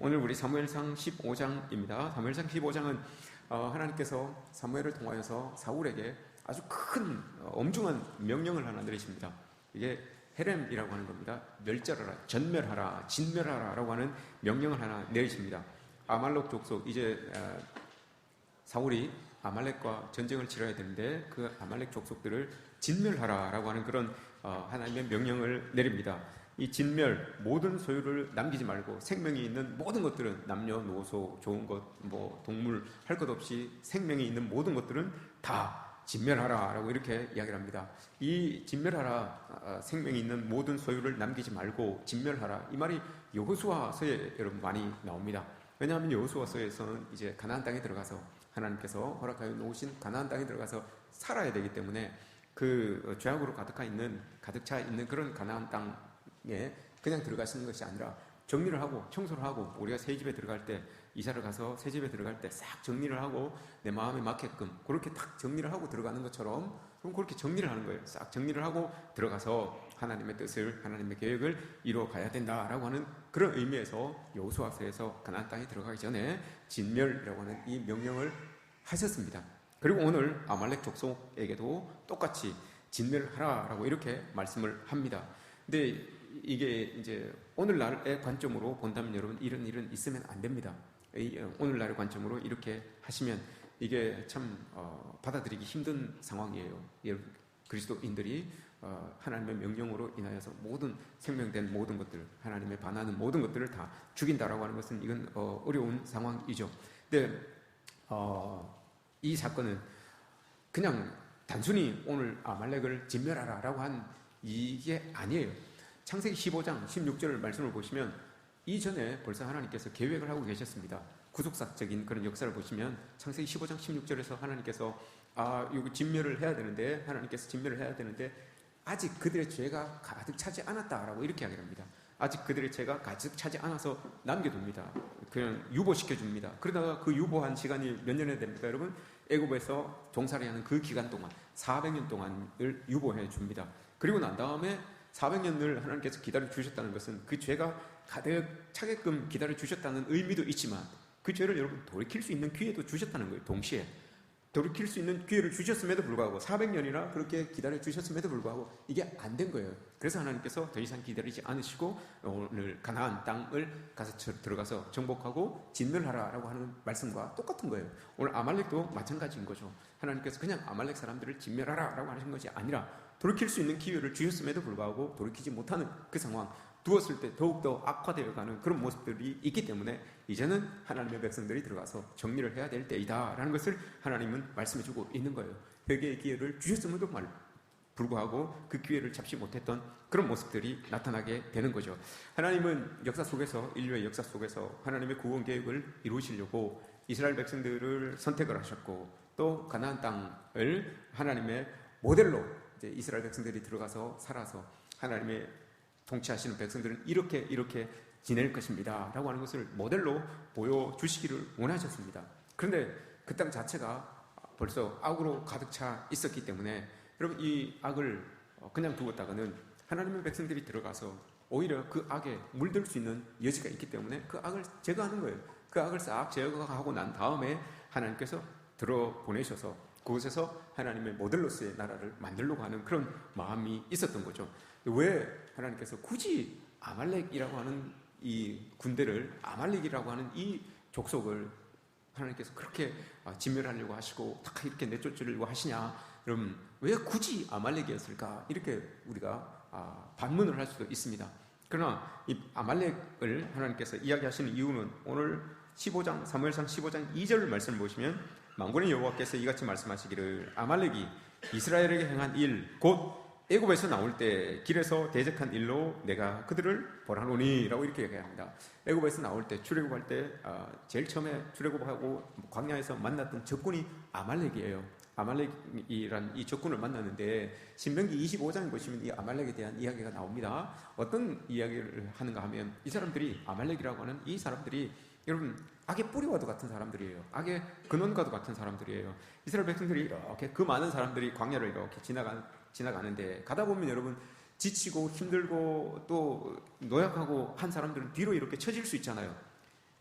오늘 우리 사무엘상 15장입니다. 사무엘상 15장은 하나님께서 사무엘을 통하여서 사울에게 아주 큰 엄중한 명령을 하나 내리십니다. 이게 헤렘이라고 하는 겁니다. 멸절하라, 전멸하라, 진멸하라 라고 하는 명령을 하나 내리십니다. 아말렉 족속, 이제 사울이 아말렉과 전쟁을 치러야 되는데 그 아말렉 족속들을 진멸하라 라고 하는 그런 하나님의 명령을 내립니다. 이 진멸, 모든 소유를 남기지 말고 생명이 있는 모든 것들은 남녀노소, 좋은 것, 동물 할 것 없이 생명이 있는 모든 것들은 다 진멸하라 라고 이렇게 이야기를 합니다. 이 진멸하라, 생명이 있는 모든 소유를 남기지 말고 진멸하라, 이 말이 여호수아서에 여러분 많이 나옵니다. 왜냐하면 여호수아서에서는 이제 가나안 땅에 들어가서 하나님께서 허락하여 놓으신 가나안 땅에 들어가서 살아야 되기 때문에 그 죄악으로 가득 차 있는 그런 가나안 땅에 그냥 들어가시는 것이 아니라 정리를 하고 청소를 하고, 우리가 새 집에 들어갈 때, 이사를 가서 새 집에 들어갈 때 싹 정리를 하고 내 마음에 맞게끔 그렇게 딱 정리를 하고 들어가는 것처럼, 그럼 그렇게 정리를 하는 거예요. 싹 정리를 하고 들어가서 하나님의 뜻을, 하나님의 계획을 이루어 가야 된다라고 하는 그런 의미에서 여호수아서에서 가나안 땅에 들어가기 전에 진멸이라고 하는 이 명령을 하셨습니다. 그리고 오늘 아말렉 족속에게도 똑같이 진멸하라라고 이렇게 말씀을 합니다. 근데 이게 이제 오늘날의 관점으로 본다면 여러분, 이런 일은 있으면 안 됩니다. 오늘날의 관점으로 이렇게 하시면 이게 참 받아들이기 힘든 상황이에요. 그리스도인들이 하나님의 명령으로 인하여서 모든 생명된 모든 것들, 하나님에 반하는 모든 것들을 다 죽인다라고 하는 것은 이건 어려운 상황이죠. 근데 이 사건은 그냥 단순히 오늘 아말렉을 진멸하라라고 한 이게 아니에요. 창세기 15장 16절 말씀을 보시면 이전에 벌써 하나님께서 계획을 하고 계셨습니다. 구속사적인 그런 역사를 보시면 창세기 15장 16절에서 하나님께서 이거 진멸을 해야 되는데, 하나님께서 진멸을 해야 되는데 아직 그들의 죄가 가득 차지 않았다라고 이렇게 이야기를 합니다. 아직 그들의 죄가 가득 차지 않아서 남겨둡니다. 그냥 유보시켜줍니다. 그러다가 그 유보한 시간이 몇 년이 됩니까 여러분? 애굽에서 종살이 하는 그 기간 동안 400년 동안을 유보해 줍니다. 그리고 난 다음에 400년을 하나님께서 기다려 주셨다는 것은 그 죄가 가득 차게끔 기다려 주셨다는 의미도 있지만, 그 죄를 여러분 돌이킬 수 있는 기회도 주셨다는 거예요. 동시에 돌이킬 수 있는 기회를 주셨음에도 불구하고 400년이나 그렇게 기다려 주셨음에도 불구하고 이게 안 된 거예요. 그래서 하나님께서 더 이상 기다리지 않으시고 오늘 가나안 땅을 들어가서 정복하고 진멸하라라고 하는 말씀과 똑같은 거예요. 오늘 아말렉도 마찬가지인 거죠. 하나님께서 그냥 아말렉 사람들을 진멸하라라고 하신 것이 아니라 돌이킬 수 있는 기회를 주셨음에도 불구하고 돌이키지 못하는 그 상황, 두었을 때 더욱더 악화되어가는 그런 모습들이 있기 때문에 이제는 하나님의 백성들이 들어가서 정리를 해야 될 때이다 라는 것을 하나님은 말씀해주고 있는 거예요. 회개의 기회를 주셨음에도 불구하고 그 기회를 잡지 못했던 그런 모습들이 나타나게 되는 거죠. 하나님은 역사 속에서, 인류의 역사 속에서 하나님의 구원 계획을 이루시려고 이스라엘 백성들을 선택을 하셨고, 또 가나안 땅을 하나님의 모델로 이제 이스라엘 백성들이 들어가서 살아서 하나님의 통치하시는 백성들은 이렇게 지낼 것입니다 라고 하는 것을 모델로 보여주시기를 원하셨습니다. 그런데 그 땅 자체가 벌써 악으로 가득 차 있었기 때문에 여러분, 이 악을 그냥 두었다가는 하나님의 백성들이 들어가서 오히려 그 악에 물들 수 있는 여지가 있기 때문에 그 악을 제거하는 거예요. 그 악을 싹 제거하고 난 다음에 하나님께서 들어보내셔서 그곳에서 하나님의 모델로서의 나라를 만들려고 하는 그런 마음이 있었던 거죠. 왜 하나님께서 굳이 아말렉이라고 하는 이 군대를, 아말렉이라고 하는 이 족속을 하나님께서 그렇게 진멸하려고 하시고 딱 이렇게 내쫓으려고 하시냐? 여러분, 왜 굳이 아말렉이었을까? 이렇게 우리가 반문을 할 수도 있습니다. 그러나 이 아말렉을 하나님께서 이야기하시는 이유는 오늘 15장, 사무엘상 15장 2절 말씀을 보시면 만군의 여호와께서 이같이 말씀하시기를 아말렉이 이스라엘에게 행한 일, 곧 애굽에서 나올 때 길에서 대적한 일로 내가 그들을 벌하노니 라고 이렇게 얘기합니다. 애굽에서 나올 때, 출애굽할 때 제일 처음에 출애굽하고 광야에서 만났던 적군이 아말렉이에요. 아말렉이란 이 적군을 만났는데 신명기 25장에 보시면 이 아말렉에 대한 이야기가 나옵니다. 어떤 이야기를 하는가 하면 이 사람들이, 아말렉이라고 하는 이 사람들이 여러분 악의 뿌리와도 같은 사람들이에요. 악의 근원과도 같은 사람들이에요. 이스라엘 백성들이 이렇게 그 많은 사람들이 광야를 이렇게 지나가는데 가다 보면 여러분 지치고 힘들고 또 노약하고 한 사람들은 뒤로 이렇게 처질 수 있잖아요.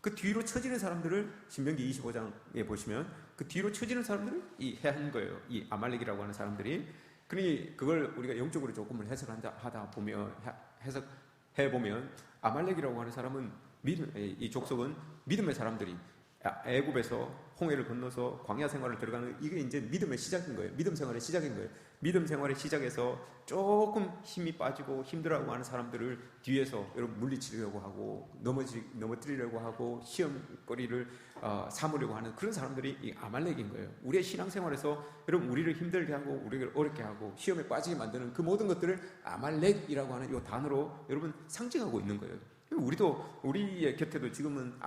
그 뒤로 처지는 사람들을 신명기 25장에 보시면 그 뒤로 처지는 사람들을 해한 거예요. 이 아말렉이라고 하는 사람들이. 그러니 그걸 우리가 영적으로 조금을 해석하다 보면 해석해 보면 아말렉이라고 하는 사람은 이 족속은 믿음의 사람들이 애굽에서 홍해를 건너서 광야 생활을 들어가는 이게 이제 믿음의 시작인 거예요. 믿음 생활의 시작인 거예요. 믿음 생활의 시작에서 조금 힘이 빠지고 힘들어하고 하는 사람들을 뒤에서 여러분 물리치려고 하고 넘어뜨리려고 하고 시험거리를 삼으려고 하는 그런 사람들이 이 아말렉인 거예요. 우리의 신앙생활에서 여러분 우리를 힘들게 하고 우리를 어렵게 하고 시험에 빠지게 만드는 그 모든 것들을 아말렉이라고 하는 이 단어로 여러분 상징하고 있는 거예요. 우리도 우리의 곁에도 지금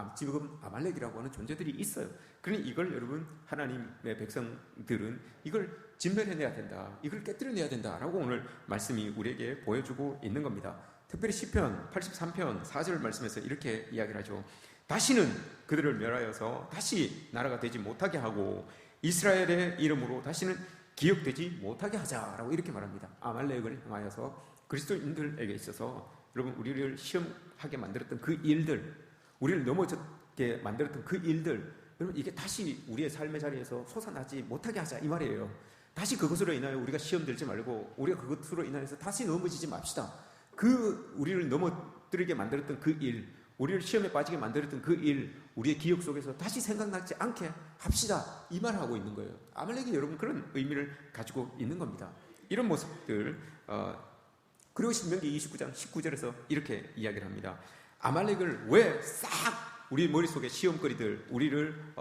아말렉이라고 하는 존재들이 있어요. 그러니 이걸 여러분 하나님의 백성들은 이걸 진멸해내야 된다. 이걸 깨뜨려내야 된다라고 오늘 말씀이 우리에게 보여주고 있는 겁니다. 특별히 시편 83편 4절 말씀에서 이렇게 이야기를 하죠. 다시는 그들을 멸하여서 다시 나라가 되지 못하게 하고 이스라엘의 이름으로 다시는 기억되지 못하게 하자라고 이렇게 말합니다. 아말렉을 향하여서 그리스도인들에게 있어서 여러분 우리를 시험하게 만들었던 그 일들, 우리를 넘어졌게 만들었던 그 일들, 여러분 이게 다시 우리의 삶의 자리에서 솟아나지 못하게 하자 이 말이에요. 다시 그것으로 인하여 우리가 시험 들지 말고 우리가 그것으로 인하여서 다시 넘어지지 맙시다. 그 우리를 넘어뜨리게 만들었던 그 일, 우리를 시험에 빠지게 만들었던 그 일, 우리의 기억 속에서 다시 생각나지 않게 합시다 이 말을 하고 있는 거예요. 아말렉이 여러분 그런 의미를 가지고 있는 겁니다. 이런 모습들 그리고 신명기 29장 19절에서 이렇게 이야기를 합니다. 아말렉을 왜 싹 우리 머릿속에 시험거리들 우리를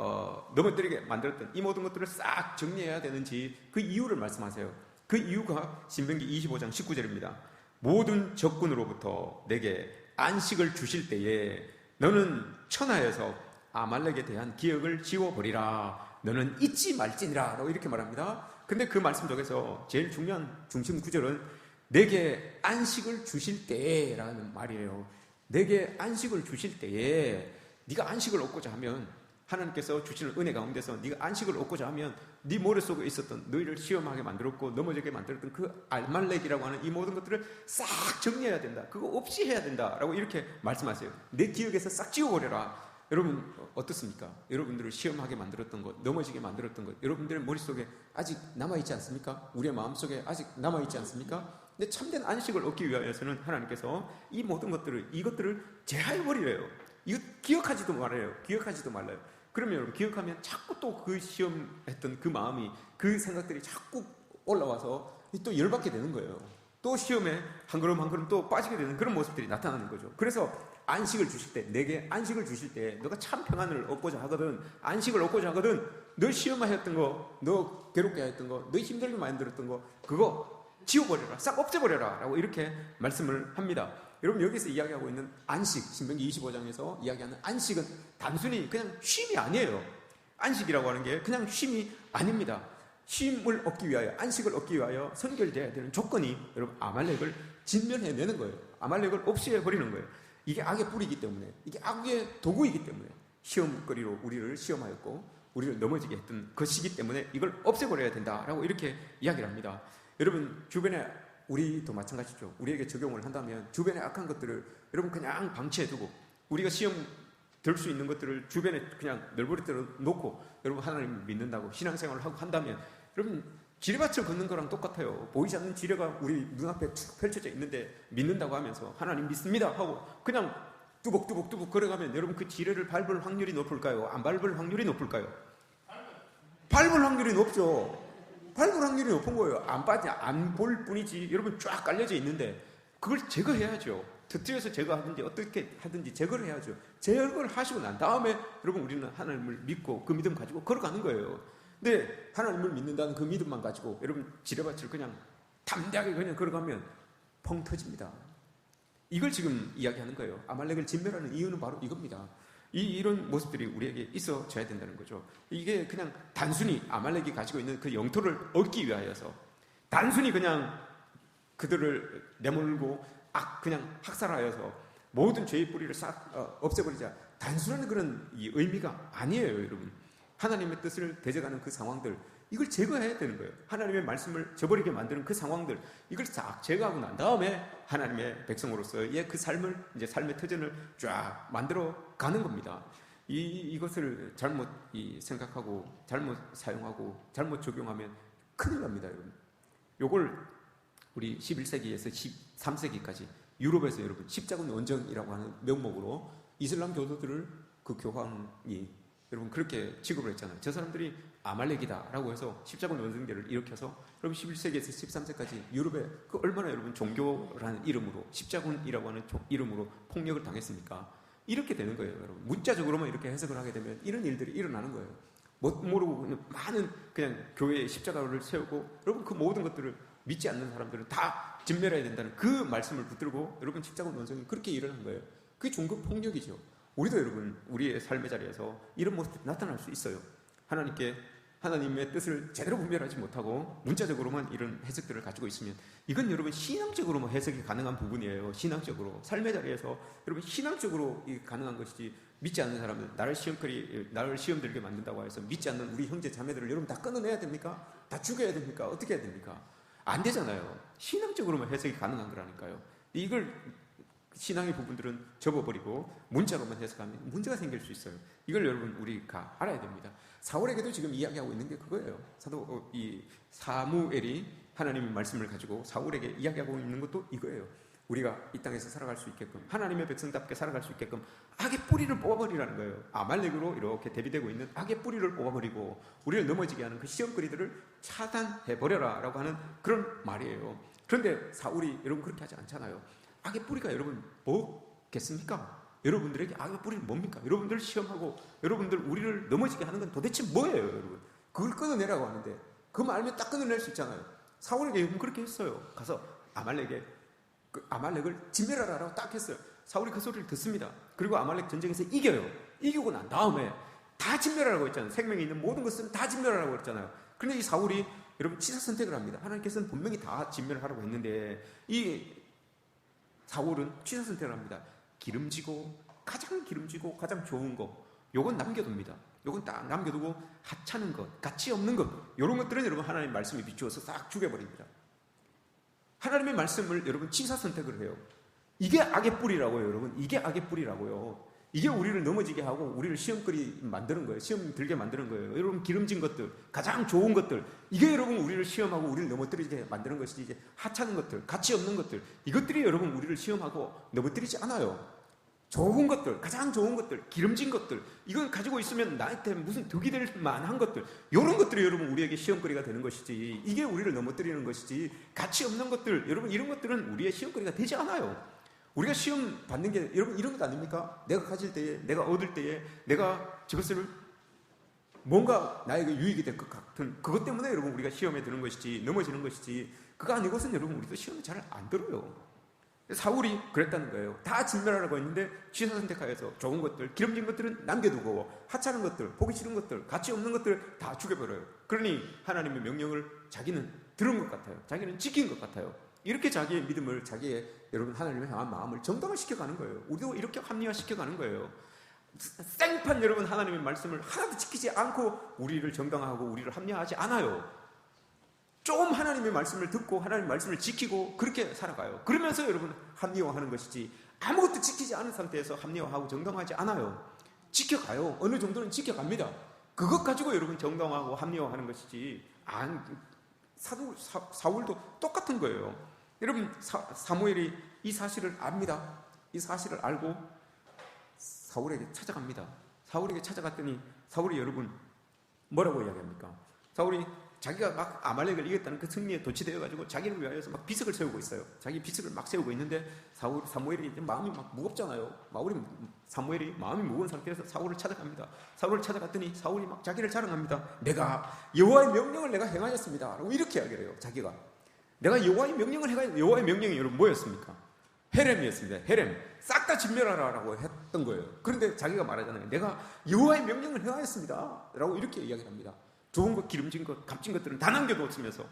넘어뜨리게 만들었던 이 모든 것들을 싹 정리해야 되는지 그 이유를 말씀하세요. 그 이유가 신명기 25장 19절입니다. 모든 적군으로부터 내게 안식을 주실 때에 너는 천하에서 아말렉에 대한 기억을 지워버리라. 너는 잊지 말지니라 라고 이렇게 말합니다. 근데 그 말씀 속에서 제일 중요한 중심 구절은 내게 안식을 주실 때라는 말이에요. 내게 안식을 주실 때에 네가 안식을 얻고자 하면 하나님께서 주시는 은혜 가운데서 네가 안식을 얻고자 하면 네 머릿속에 있었던 너희를 시험하게 만들었고 넘어지게 만들었던 그 아말렉이라고 하는 이 모든 것들을 싹 정리해야 된다. 그거 없이 해야 된다라고 이렇게 말씀하세요. 내 기억에서 싹 지워버려라. 여러분 어떻습니까? 여러분들을 시험하게 만들었던 것, 넘어지게 만들었던 것 여러분들의 머릿속에 아직 남아있지 않습니까? 우리의 마음속에 아직 남아있지 않습니까? 근데 참된 안식을 얻기 위하여서는 하나님께서 이 모든 것들을 이것들을 제하해버리래요. 이거 기억하지도 말아요. 기억하지도 말아요. 그러면 여러분 기억하면 자꾸 또 그 시험했던 그 마음이 그 생각들이 자꾸 올라와서 또 열받게 되는 거예요. 또 시험에 한 걸음 한 걸음 또 빠지게 되는 그런 모습들이 나타나는 거죠. 그래서 안식을 주실 때, 내게 안식을 주실 때 너가 참 평안을 얻고자 하거든, 안식을 얻고자 하거든, 너 시험하였던 거, 너 괴롭게 하였던 거, 너 힘들게 만들었던 거 그거 지워버려라, 싹 없애버려라 라고 이렇게 말씀을 합니다. 여러분 여기서 이야기하고 있는 안식, 신명기 25장에서 이야기하는 안식은 단순히 그냥 쉼이 아니에요. 안식이라고 하는 게 그냥 쉼이 아닙니다. 쉼을 얻기 위하여, 안식을 얻기 위하여 선결되어야 되는 조건이 여러분 아말렉을 진멸해내는 거예요. 아말렉을 없애버리는 거예요. 이게 악의 뿌리이기 때문에, 이게 악의 도구이기 때문에 시험거리로 우리를 시험하였고 우리를 넘어지게 했던 것이기 때문에 이걸 없애버려야 된다라고 이렇게 이야기를 합니다. 여러분 주변에 우리도 마찬가지죠. 우리에게 적용을 한다면 주변의 악한 것들을 여러분 그냥 방치해두고 우리가 시험 들 수 있는 것들을 주변에 그냥 널브러뜨려 놓고 여러분 하나님을 믿는다고 신앙생활을 하고 한다면 여러분 지뢰밭을 걷는 거랑 똑같아요. 보이지 않는 지뢰가 우리 눈앞에 툭 펼쳐져 있는데 믿는다고 하면서 하나님 믿습니다 하고 그냥 뚜벅뚜벅 걸어가면 여러분 그 지뢰를 밟을 확률이 높을까요? 안 밟을 확률이 높을까요? 밟을 확률이 높죠. 밟을 확률이 높은 거예요. 안 볼 뿐이지 여러분 쫙 깔려져 있는데 그걸 제거해야죠. 터뜨려서 제거하든지 어떻게 하든지 제거를 해야죠. 제거를 하시고 난 다음에 여러분 우리는 하나님을 믿고 그 믿음 가지고 걸어가는 거예요. 근데 하나님을 믿는다는 그 믿음만 가지고 여러분 지뢰밭을 그냥 담대하게 그냥 걸어가면 펑 터집니다. 이걸 지금 이야기하는 거예요. 아말렉을 진멸하는 이유는 바로 이겁니다. 이런 모습들이 우리에게 있어져야 된다는 거죠. 이게 그냥 단순히 아말렉이 가지고 있는 그 영토를 얻기 위하여서 단순히 그냥 그들을 내몰고 그냥 학살하여서 모든 죄의 뿌리를 싹 없애버리자 단순한 그런 의미가 아니에요. 여러분 하나님의 뜻을 대적하는 그 상황들 이걸 제거해야 되는 거예요. 하나님의 말씀을 저버리게 만드는 그 상황들 이걸 싹 제거하고 난 다음에 하나님의 백성으로서의 그 삶을 이제 삶의 터전을 쫙 만들어 가는 겁니다. 이것을 잘못 생각하고 잘못 사용하고 잘못 적용하면 큰일 납니다, 여러분. 요걸 우리 11세기에서 13세기까지 유럽에서 여러분 십자군 원정이라고 하는 명목으로 이슬람 교도들을 그 교황이 여러분 그렇게 취급을 했잖아요. 저 사람들이 아말렉이다라고 해서 십자군 원정대를 일으켜서 여러분 11세기에서 13세기까지 유럽에 그 얼마나 여러분 종교라는 이름으로 십자군이라고 하는 이름으로 폭력을 당했습니까? 이렇게 되는 거예요, 여러분. 문자적으로만 이렇게 해석을 하게 되면 이런 일들이 일어나는 거예요. 모르고 그냥 많은 그냥 교회에 십자가를 세우고 여러분 그 모든 것들을 믿지 않는 사람들은 다 진멸해야 된다는 그 말씀을 붙들고 여러분 십자군 원성이 그렇게 일어난 거예요. 그게 종교 폭력이죠. 우리도 여러분 우리의 삶의 자리에서 이런 모습이 나타날 수 있어요. 하나님의 뜻을 제대로 분별하지 못하고 문자적으로만 이런 해석들을 가지고 있으면 이건 여러분 신앙적으로만 해석이 가능한 부분이에요. 신앙적으로 삶의 자리에서 여러분 신앙적으로 가능한 것이지 믿지 않는 사람들 나를 시험 들게 만든다고 해서 믿지 않는 우리 형제 자매들을 여러분 다 끊어내야 됩니까? 다 죽여야 됩니까? 어떻게 해야 됩니까? 안 되잖아요. 신앙적으로만 해석이 가능한 거라니까요. 이걸 신앙의 부분들은 접어버리고 문자로만 해석하면 문제가 생길 수 있어요. 이걸 여러분 우리가 알아야 됩니다. 사울에게도 지금 이야기하고 있는 게 그거예요. 사무엘이 하나님의 말씀을 가지고 사울에게 이야기하고 있는 것도 이거예요. 우리가 이 땅에서 살아갈 수 있게끔 하나님의 백성답게 살아갈 수 있게끔 악의 뿌리를 뽑아버리라는 거예요. 아말렉으로 이렇게 대비되고 있는 악의 뿌리를 뽑아버리고 우리를 넘어지게 하는 그 시험거리들을 차단해버려라 라고 하는 그런 말이에요. 그런데 사울이 여러분 그렇게 하지 않잖아요. 악의 뿌리가 여러분 뭐겠습니까? 여러분들에게 악의 뿌리는 뭡니까? 여러분들 시험하고 여러분들 우리를 넘어지게 하는 건 도대체 뭐예요, 여러분? 그걸 끊어내라고 하는데 그 말면 딱 끊어낼 수 있잖아요. 사울에게 여러분 그렇게 했어요. 가서 아말렉을 진멸하라고 딱 했어요. 사울이 그 소리를 듣습니다. 그리고 아말렉 전쟁에서 이겨요. 이기고 난 다음에 다 진멸하라고 했잖아요. 생명이 있는 모든 것은 다 진멸하라고 했잖아요. 그런데 이 사울이 여러분 치사 선택을 합니다. 하나님께서는 분명히 다 진멸하라고 했는데 이 사울은 취사 선택을 합니다. 가장 기름지고 가장 좋은 거 요건 남겨둡니다. 요건 딱 남겨두고 하찮은 것, 가치 없는 것 이런 것들은 여러분 하나님의 말씀에 비추어서 싹 죽여버립니다. 하나님의 말씀을 여러분 취사 선택을 해요. 이게 악의 뿌리라고요, 여러분. 이게 악의 뿌리라고요. 이게 우리를 넘어지게 하고 우리를 시험거리 만드는 거예요. 시험 들게 만드는 거예요. 여러분 기름진 것들, 가장 좋은 것들 이게 여러분 우리를 시험하고 우리를 넘어뜨리게 만드는 것이지 이제 하찮은 것들, 가치 없는 것들 이것들이 여러분 우리를 시험하고 넘어뜨리지 않아요. 좋은 것들, 가장 좋은 것들, 기름진 것들 이걸 가지고 있으면 나한테 무슨 득이 될 만한 것들 이런 것들이 여러분 우리에게 시험거리가 되는 것이지 이게 우리를 넘어뜨리는 것이지 가치 없는 것들 여러분 이런 것들은 우리의 시험거리가 되지 않아요. 우리가 시험 받는 게 여러분 이런 것 아닙니까? 내가 가질 때에, 내가 얻을 때에 내가 저것을 뭔가 나에게 유익이 될 것 같은 그것 때문에 여러분 우리가 시험에 드는 것이지 넘어지는 것이지 그거 아니고선 여러분 우리도 시험에 잘 안 들어요. 사울이 그랬다는 거예요. 다 진멸하라고 했는데 취사 선택하여서 좋은 것들, 기름진 것들은 남겨두고 하찮은 것들, 보기 싫은 것들, 가치 없는 것들 다 죽여버려요. 그러니 하나님의 명령을 자기는 들은 것 같아요. 자기는 지킨 것 같아요. 이렇게 자기의 믿음을 자기의 여러분 하나님을 향한 마음을 정당화시켜가는 거예요. 우리도 이렇게 합리화시켜가는 거예요. 생판 여러분 하나님의 말씀을 하나도 지키지 않고 우리를 정당화하고 우리를 합리화하지 않아요. 좀 하나님의 말씀을 듣고 하나님의 말씀을 지키고 그렇게 살아가요. 그러면서 여러분 합리화하는 것이지 아무것도 지키지 않은 상태에서 합리화하고 정당화하지 않아요. 지켜가요. 어느 정도는 지켜갑니다. 그것 가지고 여러분 정당화하고 합리화하는 것이지 사울도 똑같은 거예요. 여러분 사무엘이 이 사실을 압니다. 이 사실을 알고 사울에게 찾아갑니다. 사울에게 찾아갔더니 사울이 여러분 뭐라고 이야기합니까? 사울이 자기가 막 아말렉을 이겼다는 그 승리에 도취되어가지고 자기를 위하여서 막 비석을 세우고 있어요. 자기 비석을 막 세우고 있는데 사무엘이 이제 마음이 막 무겁잖아요. 사무엘이 마음이 무거운 상태에서 사울을 찾아갑니다. 사울을 찾아갔더니 사울이 막 자기를 자랑합니다. 내가 여호와의 명령을 내가 행하였습니다. 라고 이렇게 이야기를 해요. 자기가 내가 여호와의 명령을 행하였. 여호와의 명령이 여러분 뭐였습니까? 헤렘이었습니다. 헤렘 싹 다 진멸하라라고 했던 거예요. 그런데 자기가 말하잖아요. 내가 여호와의 명령을 행하였습니다. 라고 이렇게 이야기를 합니다. 좋은 것, 기름진 것, 값진 것들은 다 남겨놓으면서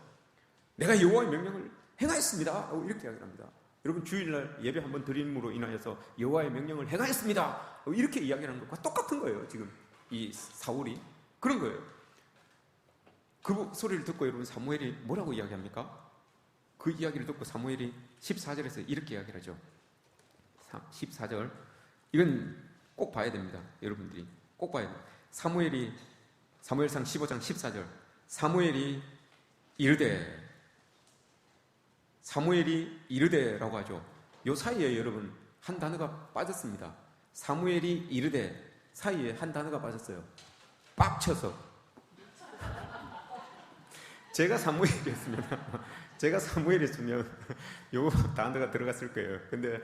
내가 여호와의 명령을 행하였습니다 라고 이렇게 이야기를 합니다. 여러분 주일날 예배 한번 드림으로 인하여서 여호와의 명령을 행하였습니다 이렇게 이야기하는 것과 똑같은 거예요. 지금 이 사울이 그런 거예요. 그 소리를 듣고 여러분 사무엘이 뭐라고 이야기합니까? 그 이야기를 듣고 사무엘이 14절에서 이렇게 이야기를 하죠. 14절 이건 꼭 봐야 됩니다. 여러분들이 꼭 봐야 돼요. 사무엘상 15장 14절 사무엘이 이르되라고 하죠. 요 사이에 여러분 한 단어가 빠졌습니다. 사무엘이 이르되 사이에 한 단어가 빠졌어요. 빡쳐서. 제가 사무엘이었으면 요 단어가 들어갔을 거예요. 근데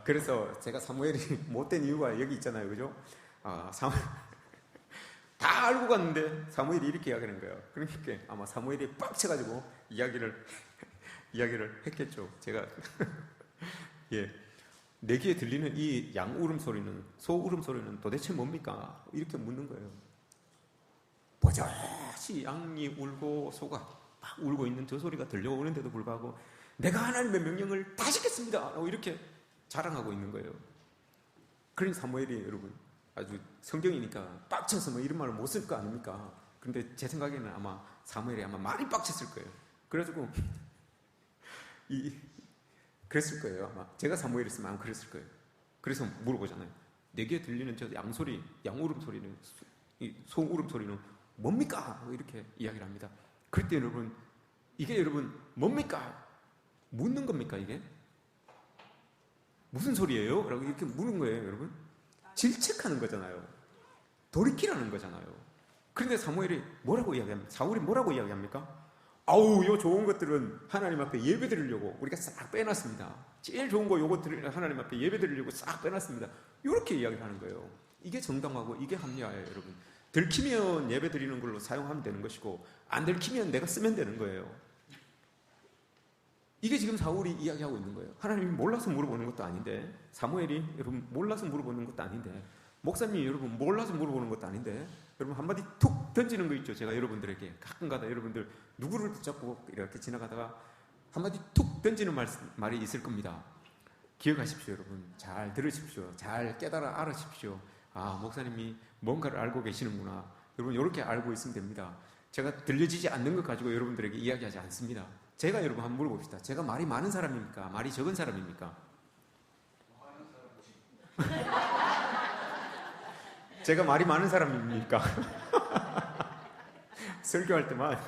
그래서 제가 사무엘이 못된 이유가 여기 있잖아요. 그죠? 다 알고 갔는데 사무엘이 이렇게 이야기하는 거예요. 그러니까 아마 사무엘이 빡쳐가지고 이야기를 했겠죠. 제가 예, 내 귀에 들리는 이 양 울음소리는, 소 울음소리는 도대체 뭡니까? 이렇게 묻는 거예요. 버젓이 양이 울고 소가 막 울고 있는 저 소리가 들려오는데도 불구하고 내가 하나님의 명령을 다 지켰습니다 라고 이렇게 자랑하고 있는 거예요. 그러니 사무엘이 여러분 아주 성경이니까 빡쳐서 뭐 이런 말을 못 쓸 거 아닙니까? 그런데 제 생각에는 아마 사무엘이 아마 많이 빡쳤을 거예요. 그래가지고 그랬을 거예요. 아마 제가 사무엘이었으면 아마 그랬을 거예요. 그래서 물어보잖아요. 내게 들리는 저 양소리, 양울음소리는, 소울음소리는 뭡니까? 이렇게 이야기를 합니다. 그때 여러분 이게 여러분 뭡니까? 묻는 겁니까 이게? 무슨 소리예요? 라고 이렇게 묻는 거예요 여러분. 질책하는 거잖아요. 돌이키라는 거잖아요. 그런데 사무엘이 뭐라고 이야기합니까? 사울이 뭐라고 이야기합니까? 아우, 요 좋은 것들은 하나님 앞에 예배 드리려고 우리가 싹 빼놨습니다. 제일 좋은 거 요것들을 하나님 앞에 예배 드리려고 싹 빼놨습니다. 이렇게 이야기를 하는 거예요. 이게 정당하고 이게 합리화예요, 여러분. 들키면 예배 드리는 걸로 사용하면 되는 것이고 안 들키면 내가 쓰면 되는 거예요. 이게 지금 사울이 이야기하고 있는 거예요. 하나님이 몰라서 물어보는 것도 아닌데, 사무엘이 여러분 몰라서 물어보는 것도 아닌데, 목사님이 여러분 몰라서 물어보는 것도 아닌데, 여러분 한마디 툭 던지는 거 있죠. 제가 여러분들에게 가끔가다 여러분들 누구를 붙잡고 이렇게 지나가다가 한마디 툭 던지는 말이 있을 겁니다. 기억하십시오. 여러분 잘 들으십시오. 잘 깨달아 알으십시오. 아, 목사님이 뭔가를 알고 계시는구나. 여러분 이렇게 알고 있으면 됩니다. 제가 들려지지 않는 것 가지고 여러분들에게 이야기하지 않습니다. 제가 여러분 한번 물어봅시다. 제가 말이 많은 사람입니까? 말이 적은 사람입니까? 제가 말이 많은 사람입니까? 설교할 때만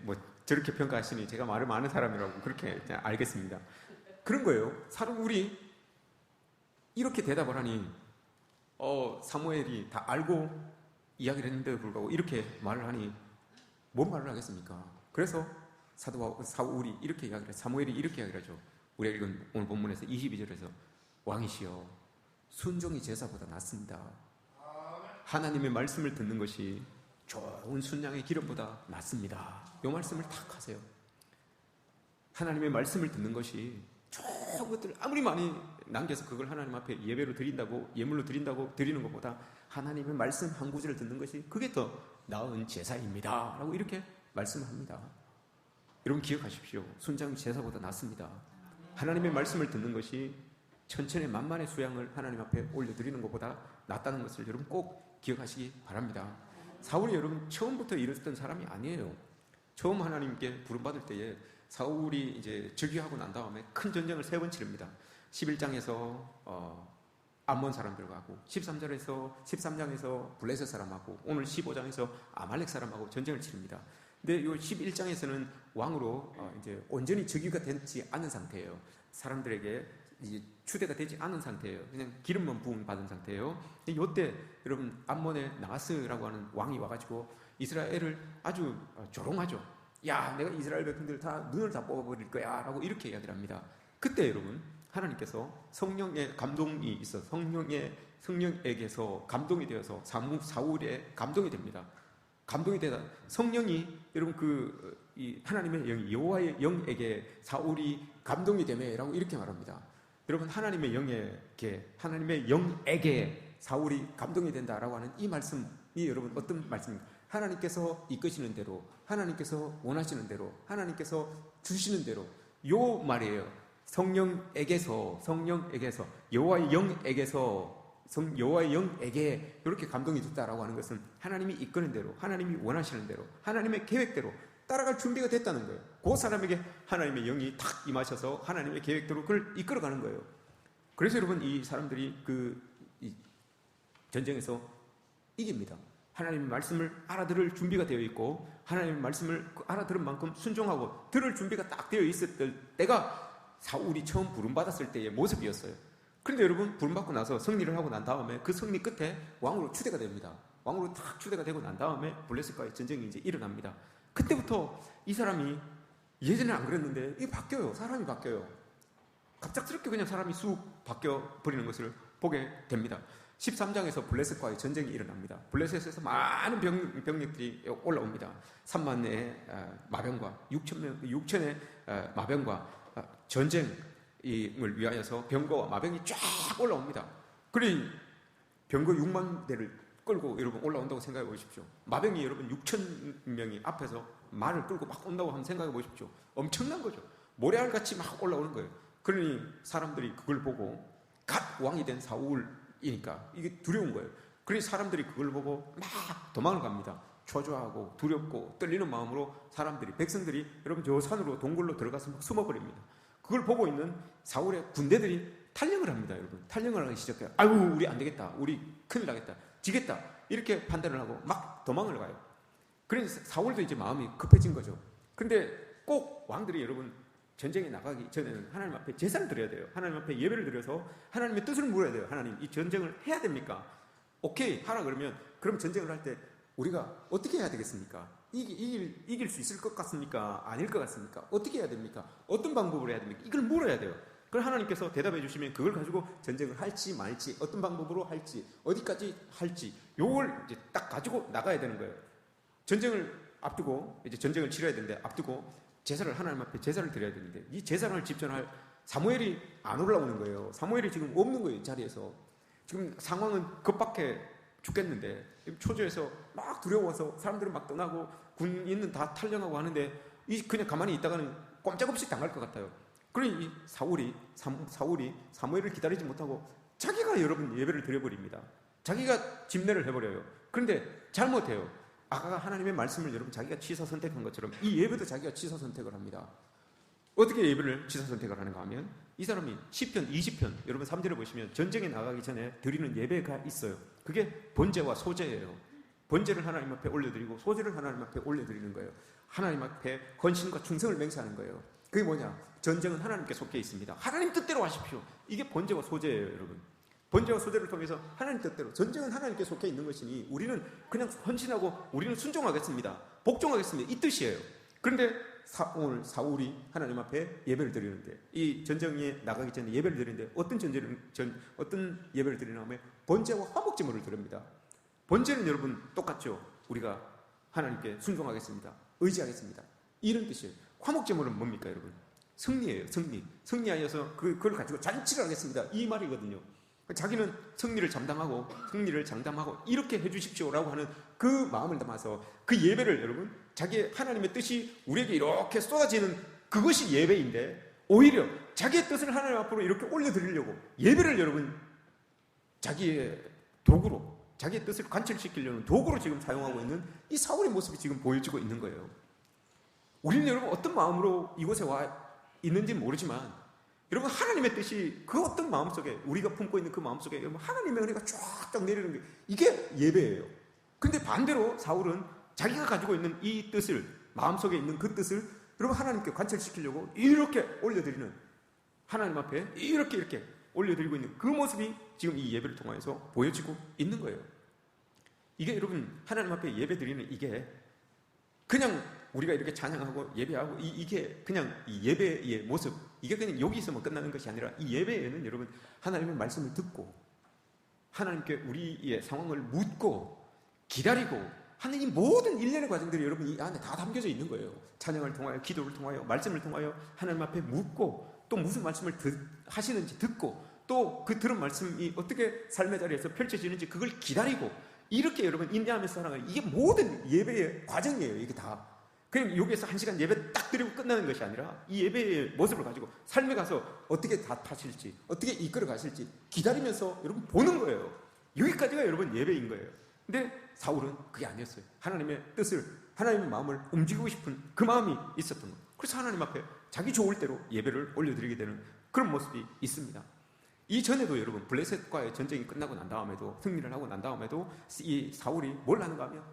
뭐 저렇게 평가하시니 제가 말을 많은 사람이라고 그렇게 알겠습니다. 그런 거예요. 사람 우리 이렇게 대답을 하니 사무엘이 다 알고 이야기를 했는데도 불구하고 이렇게 말을 하니 뭔 말을 하겠습니까? 그래서 사울이 이렇게 이야기를 해요. 사무엘이 이렇게 이야기를 하죠. 우리가 읽은 오늘 본문에서 22절에서 왕이시여 순종이 제사보다 낫습니다. 하나님의 말씀을 듣는 것이 좋은 순양의 기름보다 낫습니다. 이 말씀을 탁 하세요. 하나님의 말씀을 듣는 것이 좋은 것들 아무리 많이 남겨서 그걸 하나님 앞에 예배로 드린다고, 예물로 드린다고 드리는 것보다 하나님의 말씀 한 구절을 듣는 것이 그게 더 나은 제사입니다 라고 이렇게 말씀합니다. 여러분 기억하십시오. 순장이 제사보다 낫습니다. 하나님의 말씀을 듣는 것이 천천의 만만의 수양을 하나님 앞에 올려드리는 것보다 낫다는 것을 여러분 꼭 기억하시기 바랍니다. 사울이 여러분 처음부터 이랬던 사람이 아니에요. 처음 하나님께 부름받을 때에 사울이 이제 즉위하고 난 다음에 큰 전쟁을 3번 치릅니다. 11장에서 암몬 사람들과 하고 13장에서 블레셋 사람하고 오늘 15장에서 아말렉 사람하고 전쟁을 치릅니다. 근데 이 11장에서는 왕으로 이제 온전히 즉위가 되지 않은 상태예요. 사람들에게 이제 추대가 되지 않은 상태예요. 그냥 기름만 부음 받은 상태예요. 이때 여러분 암몬의 나하스라고 하는 왕이 와가지고 이스라엘을 아주 조롱하죠. 야, 내가 이스라엘 백성들 다 눈을 다 뽑아버릴 거야 라고 이렇게 이야기를 합니다. 그때 여러분 하나님께서 성령의 감동이 있어 성령에게서 감동이 되어서 사울의 감동이 됩니다. 감동이 되다 성령이 여러분 이 하나님의 영이 여호와의 영에게 사울이 감동이 되매라고 이렇게 말합니다. 여러분 하나님의 영에게 사울이 감동이 된다라고 하는 이 말씀이 여러분 어떤 말씀입니까? 하나님께서 이끄시는 대로, 하나님께서 원하시는 대로, 하나님께서 주시는 대로 요 말이에요. 성령에게서 여호와의 영에게 이렇게 감동이 됐다라고 하는 것은 하나님이 이끄는 대로, 하나님이 원하시는 대로, 하나님의 계획대로 따라갈 준비가 됐다는 거예요. 그 사람에게 하나님의 영이 탁 임하셔서 하나님의 계획대로 그걸 이끌어가는 거예요. 그래서 여러분 이 사람들이 이 전쟁에서 이깁니다. 하나님의 말씀을 알아들을 준비가 되어 있고 하나님의 말씀을 알아들은 만큼 순종하고 들을 준비가 딱 되어 있었을 때가 사울이 처음 부름받았을 때의 모습이었어요. 그런데 여러분 부름받고 나서 승리를 하고 난 다음에 그 승리 끝에 왕으로 추대가 됩니다. 왕으로 딱 추대가 되고 난 다음에 블레셋과의 전쟁이 이제 일어납니다. 그때부터 이 사람이 예전에는 안 그랬는데 이게 바뀌어요. 사람이 바뀌어요. 갑작스럽게 그냥 사람이 쑥 바뀌어 버리는 것을 보게 됩니다. 13장에서 블레셋과의 전쟁이 일어납니다. 블레셋에서 많은 병력들이 올라옵니다. 3만의 마병과 6천의 마병과 전쟁을 위하여서 병거와 마병이 쫙 올라옵니다. 그러니 병거 6만 대를 끌고 여러분 올라온다고 생각해 보십시오. 마병이 여러분 6천 명이 앞에서 말을 끌고 막 온다고 한번 생각해 보십시오. 엄청난 거죠. 모래알같이 막 올라오는 거예요. 그러니 사람들이 그걸 보고 갓 왕이 된 사울이니까 이게 두려운 거예요. 그러니 사람들이 그걸 보고 막 도망을 갑니다. 초조하고 두렵고 떨리는 마음으로 사람들이, 백성들이 여러분 저 산으로 동굴로 들어가서 막 숨어버립니다. 그걸 보고 있는 사울의 군대들이 탈령을 합니다. 여러분 탈령을 하기 시작해요. 아이고 우리 안 되겠다. 우리 큰일 나겠다. 지겠다. 이렇게 판단을 하고 막 도망을 가요. 그래서 사울도 이제 마음이 급해진 거죠. 근데 꼭 왕들이 여러분 전쟁에 나가기 전에는 하나님 앞에 제사를 드려야 돼요. 하나님 앞에 예배를 드려서 하나님의 뜻을 물어야 돼요. 하나님 이 전쟁을 해야 됩니까? 오케이 하라 그러면 그럼 전쟁을 할 때 우리가 어떻게 해야 되겠습니까? 이길 수 있을 것 같습니까? 아닐 것 같습니까? 어떻게 해야 됩니까? 어떤 방법으로 해야 됩니까? 이걸 물어야 돼요. 그걸 하나님께서 대답해 주시면 그걸 가지고 전쟁을 할지 말지, 어떤 방법으로 할지, 어디까지 할지, 요걸 이제 딱 가지고 나가야 되는 거예요. 전쟁을 앞두고, 이제 전쟁을 치러야 되는데, 앞두고, 제사를, 하나님 앞에 제사를 드려야 되는데, 이 제사를 집전할 사무엘이 안 올라오는 거예요. 사무엘이 지금 없는 거예요, 자리에서. 지금 상황은 급박해 죽겠는데, 초조해서 막 두려워서 사람들은 막 떠나고, 군인은 다 탈령하고 하는데, 그냥 가만히 있다가는 꼼짝없이 당할 것 같아요. 그러니 이 사울이 사무엘을 기다리지 못하고 자기가 여러분 예배를 드려버립니다. 자기가 집례를 해버려요. 그런데 잘못해요. 아까 하나님의 말씀을 여러분 자기가 취사 선택한 것처럼 이 예배도 자기가 취사 선택을 합니다. 어떻게 예배를 취사 선택을 하는가 하면 이 사람이 시편 20편 여러분 3절에 보시면 전쟁에 나가기 전에 드리는 예배가 있어요. 그게 번제와 소제예요. 번제를 하나님 앞에 올려드리고 소제를 하나님 앞에 올려드리는 거예요. 하나님 앞에 헌신과 충성을 맹세하는 거예요. 그게 뭐냐? 전쟁은 하나님께 속해 있습니다. 하나님 뜻대로 하십시오. 이게 번제와 소제예요, 여러분. 번제와 소제를 통해서 하나님 뜻대로, 전쟁은 하나님께 속해 있는 것이니 우리는 그냥 헌신하고 우리는 순종하겠습니다. 복종하겠습니다. 이 뜻이에요. 그런데 오늘 사울이 하나님 앞에 예배를 드리는데, 이 전쟁에 나가기 전에 예배를 드리는데 어떤 예배를 드리냐 하면 번제와 화목제물을 드립니다. 번제는 여러분 똑같죠. 우리가 하나님께 순종하겠습니다. 의지하겠습니다. 이런 뜻이에요. 화목제물은 뭡니까 여러분? 승리예요. 승리하여서 그걸 가지고 잔치를 하겠습니다. 이 말이거든요. 자기는 승리를 장담하고 이렇게 해주십시오라고 하는 그 마음을 담아서 그 예배를 여러분 자기의 하나님의 뜻이 우리에게 이렇게 쏟아지는 그것이 예배인데 오히려 자기의 뜻을 하나님 앞으로 이렇게 올려드리려고 예배를 여러분 자기의 도구로 자기의 뜻을 관철시키려는 도구로 지금 사용하고 있는 이 사울의 모습이 지금 보여지고 있는 거예요. 우리는 여러분 어떤 마음으로 이곳에 와 있는지 모르지만 여러분 하나님의 뜻이 그 어떤 마음속에 우리가 품고 있는 그 마음속에 여러분 하나님의 은혜가 쫙쫙 내리는 게 이게 예배예요. 근데 반대로 사울은 자기가 가지고 있는 이 뜻을 마음속에 있는 그 뜻을 여러분 하나님께 관철시키려고 이렇게 올려드리는 하나님 앞에 이렇게 올려드리고 있는 그 모습이 지금 이 예배를 통해서 보여지고 있는 거예요. 이게 여러분 하나님 앞에 예배드리는 이게 그냥 우리가 이렇게 찬양하고 예배하고 이게 그냥 이 예배의 모습 이게 그냥 여기 있으면 끝나는 것이 아니라 이 예배에는 여러분 하나님의 말씀을 듣고 하나님께 우리의 상황을 묻고 기다리고 하는 이 모든 일련의 과정들이 여러분 이 안에 다 담겨져 있는 거예요. 찬양을 통하여 기도를 통하여 말씀을 통하여 하나님 앞에 묻고 또 무슨 말씀을 하시는지 듣고 또 그 들은 말씀이 어떻게 삶의 자리에서 펼쳐지는지 그걸 기다리고 이렇게 여러분 인내하면서 살아가는 이게 모든 예배의 과정이에요. 이게 다. 그냥 여기에서 1시간 예배 딱 드리고 끝나는 것이 아니라 이 예배의 모습을 가지고 삶에 가서 어떻게 다 타실지 어떻게 이끌어 가실지 기다리면서 여러분 보는 거예요. 여기까지가 여러분 예배인 거예요. 근데 사울은 그게 아니었어요. 하나님의 뜻을 하나님의 마음을 움직이고 싶은 그 마음이 있었던 거예요. 그래서 하나님 앞에 자기 좋을 대로 예배를 올려드리게 되는 그런 모습이 있습니다. 이전에도 여러분 블레셋과의 전쟁이 끝나고 난 다음에도 승리를 하고 난 다음에도 이 사울이 뭘 하는가 하면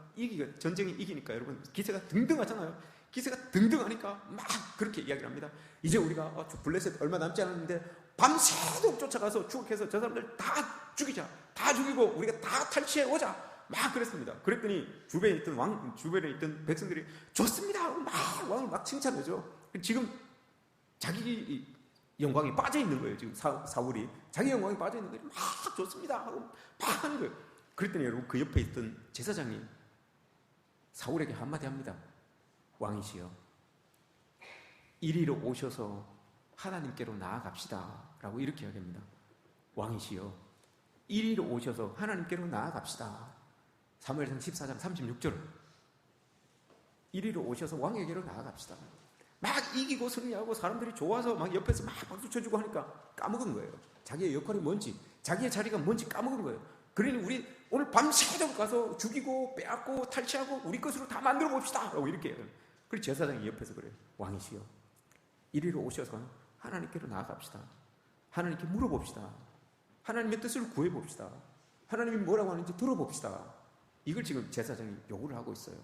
전쟁이 이기니까 여러분 기세가 등등하잖아요. 기세가 등등하니까 막 그렇게 이야기를 합니다. 이제 우리가 블레셋 얼마 남지 않았는데 밤새도록 쫓아가서 추격해서 저 사람들 다 죽이자, 다 죽이고 우리가 다 탈취해 오자, 막 그랬습니다. 그랬더니 주변에 있던 백성들이 좋습니다 하고 막 왕을 막 칭찬하죠. 지금 자기 영광이 빠져 있는 거예요. 지금 사울이 자기 영광이 빠져 있는 거예요. 막 좋습니다 하고 막 하는 거예요. 그랬더니 여러분 그 옆에 있던 제사장이 사울에게 한마디 합니다. 왕이시여, 이리로 오셔서 하나님께로 나아갑시다 라고 이렇게 이야기합니다. 왕이시여, 이리로 오셔서 하나님께로 나아갑시다. 사무엘상 14장 36절, 이리로 오셔서 왕에게로 나아갑시다. 막 이기고 승리하고 사람들이 좋아서 막 옆에서 막 박수 쳐주고 하니까 까먹은 거예요. 자기의 역할이 뭔지, 자기의 자리가 뭔지 까먹은 거예요. 그러니 우리 오늘 밤새도록 가서 죽이고 빼앗고 탈취하고 우리 것으로 다 만들어 봅시다 라고 이렇게 해요. 그리고 제사장이 옆에서 그래요. 왕이시여, 이리로 오셔서 하나님께로 나아갑시다. 하나님께 물어봅시다. 하나님의 뜻을 구해봅시다. 하나님이 뭐라고 하는지 들어봅시다. 이걸 지금 제사장이 요구를 하고 있어요.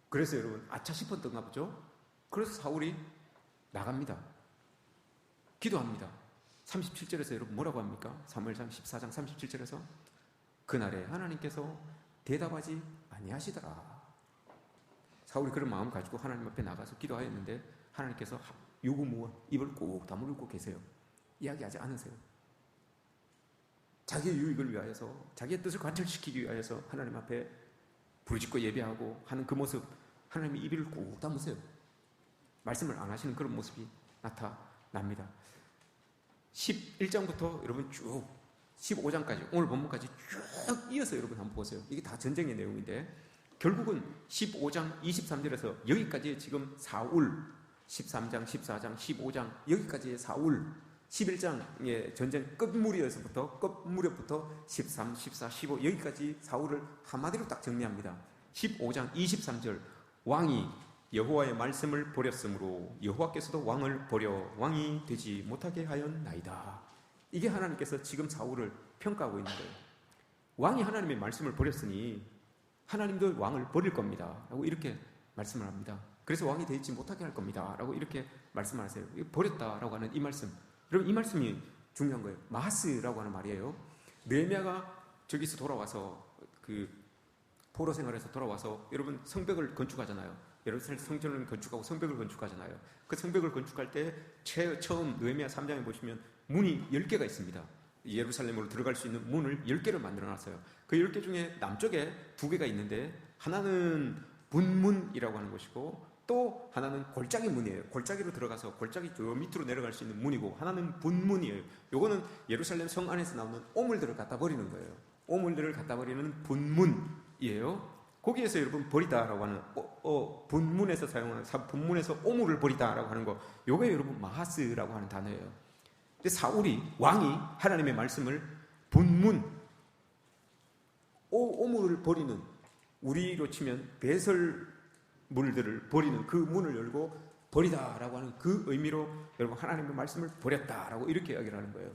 그래서 여러분 아차 싶었던가 보죠. 그래서 사울이 나갑니다. 기도합니다. 37절에서 여러분 뭐라고 합니까? 사무엘상 14장 37절에서 그날에 하나님께서 대답하지 아니하시더라. 사울이 그런 마음 가지고 하나님 앞에 나가서 기도하였는데 하나님께서 유구무원 입을 꼭 다물고 계세요. 이야기하지 않으세요. 자기의 유익을 위하여서, 자기의 뜻을 관철시키기 위하여서 하나님 앞에 부르짖고 예배하고 하는 그 모습, 하나님이 입을 꼭 다무세요. 말씀을 안 하시는 그런 모습이 나타납니다. 11장부터 여러분 쭉 15장까지 오늘 본문까지 쭉 이어서 여러분 한번 보세요. 이게 다 전쟁의 내용인데 결국은 15장 23절에서 여기까지 지금 사울, 13장, 14장, 15장 여기까지의 사울, 11장의 전쟁 끝무렵부터 13, 14, 15 여기까지 사울을 한마디로 딱 정리합니다. 15장 23절 왕이 여호와의 말씀을 버렸으므로 여호와께서도 왕을 버려 왕이 되지 못하게 하였나이다. 이게 하나님께서 지금 사울을 평가하고 있는 거예요. 왕이 하나님의 말씀을 버렸으니 하나님도 왕을 버릴 겁니다 라고 이렇게 말씀을 합니다. 그래서 왕이 되지 못하게 할 겁니다 라고 이렇게 말씀을 하세요. 버렸다라고 하는 이 말씀, 여러분 이 말씀이 중요한 거예요. 마하스라고 하는 말이에요. 느헤미야가 저기서 돌아와서 그 포로 생활에서 돌아와서 여러분 성벽을 건축하잖아요. 예루살렘 성전을 건축하고 성벽을 건축하잖아요. 그 성벽을 건축할 때 처음 느헤미야 3장에 보시면 문이 10개가 있습니다. 예루살렘으로 들어갈 수 있는 문을 10개를 만들어놨어요. 그 10개 중에 남쪽에 2개가 있는데 하나는 분문이라고 하는 것이고 또 하나는 골짜기 문이에요. 골짜기로 들어가서 골짜기 저 밑으로 내려갈 수 있는 문이고 하나는 분문이에요. 요거는 예루살렘 성 안에서 나오는 오물들을 갖다 버리는 거예요. 오물들을 갖다 버리는 분문이에요. 거기에서 여러분 버리다라고 하는 분문에서 사용하는 분문에서 오물을 버리다라고 하는 거, 요게 여러분 마하스라고 하는 단어예요. 근데 사울이 왕이 하나님의 말씀을 분문 오물을 버리는, 우리로 치면 배설물들을 버리는 그 문을 열고 버리다라고 하는 그 의미로 여러분 하나님의 말씀을 버렸다라고 이렇게 이야기를 하는 거예요.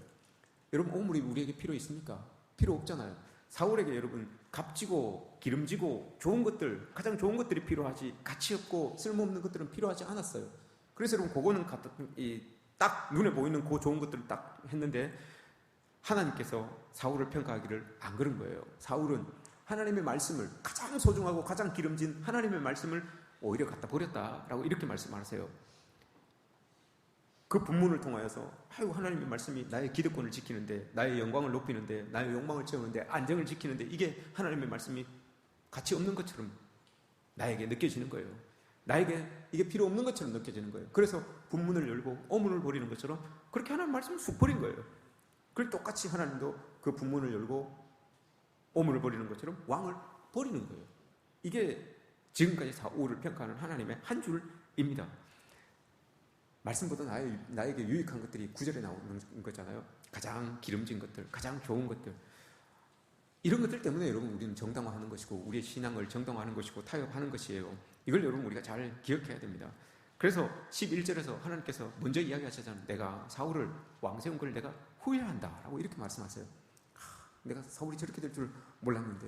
여러분 오물이 우리에게 필요 있습니까? 필요 없잖아요. 사울에게 여러분 값지고 기름지고 좋은 것들, 가장 좋은 것들이 필요하지 가치 없고 쓸모없는 것들은 필요하지 않았어요. 그래서 여러분 그거는 딱 눈에 보이는 그 좋은 것들을 딱 했는데 하나님께서 사울을 평가하기를 안 그런 거예요. 사울은 하나님의 말씀을, 가장 소중하고 가장 기름진 하나님의 말씀을 오히려 갖다 버렸다라고 이렇게 말씀하세요. 그 분문을 통하여서 하나님의 말씀이 나의 기득권을 지키는데, 나의 영광을 높이는데, 나의 욕망을 채우는데, 안정을 지키는데 이게 하나님의 말씀이 가치 없는 것처럼 나에게 느껴지는 거예요. 나에게 이게 필요 없는 것처럼 느껴지는 거예요. 그래서 분문을 열고 오문을 버리는 것처럼 그렇게 하나님의 말씀을 쑥 버린 거예요. 그리고 똑같이 하나님도 그 분문을 열고 오문을 버리는 것처럼 왕을 버리는 거예요. 이게 지금까지 사울을 평가하는 하나님의 한 줄입니다. 말씀보다 나에게 유익한 것들이 9절에 나오는 거잖아요. 가장 기름진 것들, 가장 좋은 것들, 이런 것들 때문에 여러분 우리는 정당화하는 것이고 우리의 신앙을 정당화하는 것이고 타협하는 것이에요. 이걸 여러분 우리가 잘 기억해야 됩니다. 그래서 11절에서 하나님께서 먼저 이야기하셨잖아요. 내가 사울을 왕 세운 걸 내가 후회한다라고 이렇게 말씀하세요. 내가 사울이 저렇게 될 줄 몰랐는데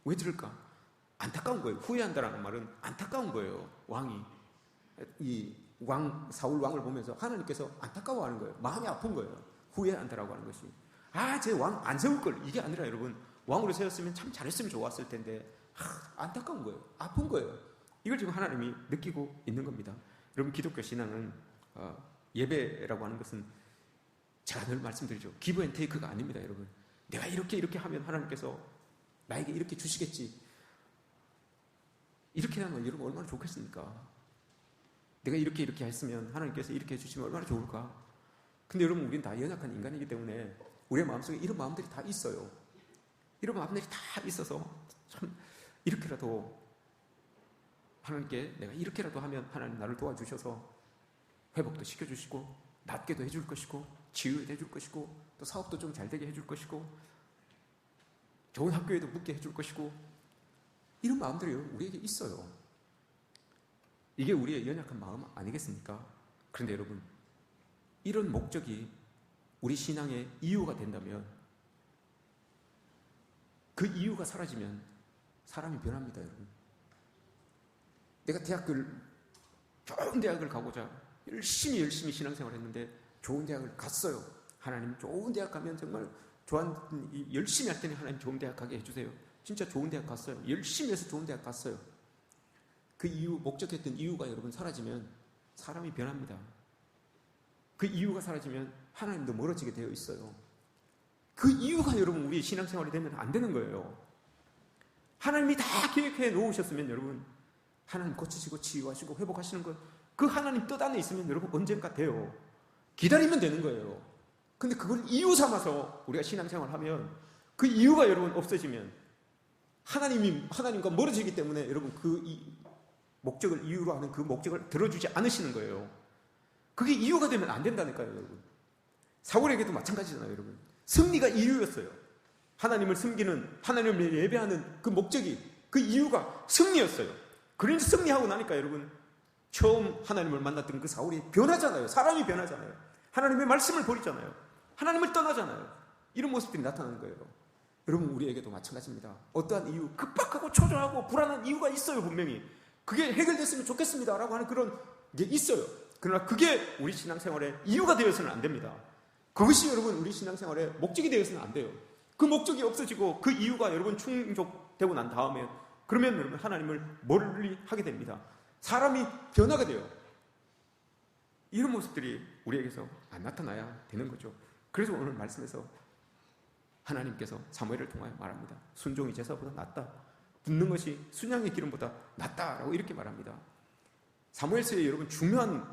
왜 저럴까? 안타까운 거예요. 후회한다라는 말은 안타까운 거예요. 왕이 사울 왕을 보면서 하나님께서 안타까워하는 거예요. 마음이 아픈 거예요. 후회한다라고 하는 것이. 제 왕 안 세울 걸, 이게 아니라 여러분, 왕으로 세웠으면 참 잘했으면 좋았을 텐데 안타까운 거예요. 아픈 거예요. 이걸 지금 하나님이 느끼고 있는 겁니다. 여러분, 기독교 신앙은 예배라고 하는 것은 제가 늘 말씀드리죠. 기브 앤 테이크가 아닙니다. 여러분, 내가 이렇게 하면 하나님께서 나에게 이렇게 주시겠지, 이렇게 하면 여러분 얼마나 좋겠습니까? 내가 이렇게 했으면 하나님께서 이렇게 해주시면 얼마나 좋을까? 근데 여러분, 우리는 다 연약한 인간이기 때문에 우리의 마음속에 이런 마음들이 다 있어요. 이런 마음들이 다 있어서 참 이렇게라도 하나님께 내가 이렇게라도 하면 하나님 나를 도와주셔서 회복도 시켜주시고 낫게도 해줄 것이고 치유도 해줄 것이고 또 사업도 좀 잘 되게 해줄 것이고 좋은 학교에도 묻게 해줄 것이고, 이런 마음들이 우리에게 있어요. 이게 우리의 연약한 마음 아니겠습니까? 그런데 여러분, 이런 목적이 우리 신앙의 이유가 된다면, 그 이유가 사라지면 사람이 변합니다. 여러분, 내가 좋은 대학을 가고자 열심히 신앙생활을 했는데 좋은 대학을 갔어요. 하나님, 좋은 대학 가면 정말 열심히 할 때는 하나님 좋은 대학 가게 해주세요. 진짜 좋은 대학 갔어요. 열심히 해서 좋은 대학 갔어요. 그 이유, 목적했던 이유가 여러분 사라지면 사람이 변합니다. 그 이유가 사라지면 하나님도 멀어지게 되어 있어요. 그 이유가 여러분 우리 신앙생활이 되면 안 되는 거예요. 하나님이 다 계획해 놓으셨으면 여러분, 하나님 고치시고 치유하시고 회복하시는 것, 그 하나님 뜻 안에 있으면 여러분 언젠가 돼요. 기다리면 되는 거예요. 근데 그걸 이유 삼아서 우리가 신앙생활을 하면, 그 이유가 여러분 없어지면 하나님과 멀어지기 때문에 여러분 목적을 이유로 하는 그 목적을 들어주지 않으시는 거예요. 그게 이유가 되면 안 된다니까요, 여러분. 사울에게도 마찬가지잖아요, 여러분. 승리가 이유였어요. 하나님을 섬기는, 하나님을 예배하는 그 목적이, 그 이유가 승리였어요. 그런데 승리하고 나니까 여러분, 처음 하나님을 만났던 그 사울이 변하잖아요. 사람이 변하잖아요. 하나님의 말씀을 버리잖아요. 하나님을 떠나잖아요. 이런 모습들이 나타나는 거예요. 여러분, 우리에게도 마찬가지입니다. 어떠한 이유, 급박하고 초조하고 불안한 이유가 있어요, 분명히. 그게 해결됐으면 좋겠습니다 라고 하는 그런 게 있어요. 그러나 그게 우리 신앙생활의 이유가 되어서는 안 됩니다. 그것이 여러분 우리 신앙생활의 목적이 되어서는 안 돼요. 그 목적이 없어지고 그 이유가 여러분 충족되고 난 다음에, 그러면 여러분 하나님을 멀리 하게 됩니다. 사람이 변화가 돼요. 이런 모습들이 우리에게서 안 나타나야 되는 거죠. 그래서 오늘 말씀에서 하나님께서 사무엘을 통하여 말합니다. 순종이 제사보다 낫다. 듣는 것이 순양의 기름보다 낫다라고 이렇게 말합니다. 사무엘서의 여러분 중요한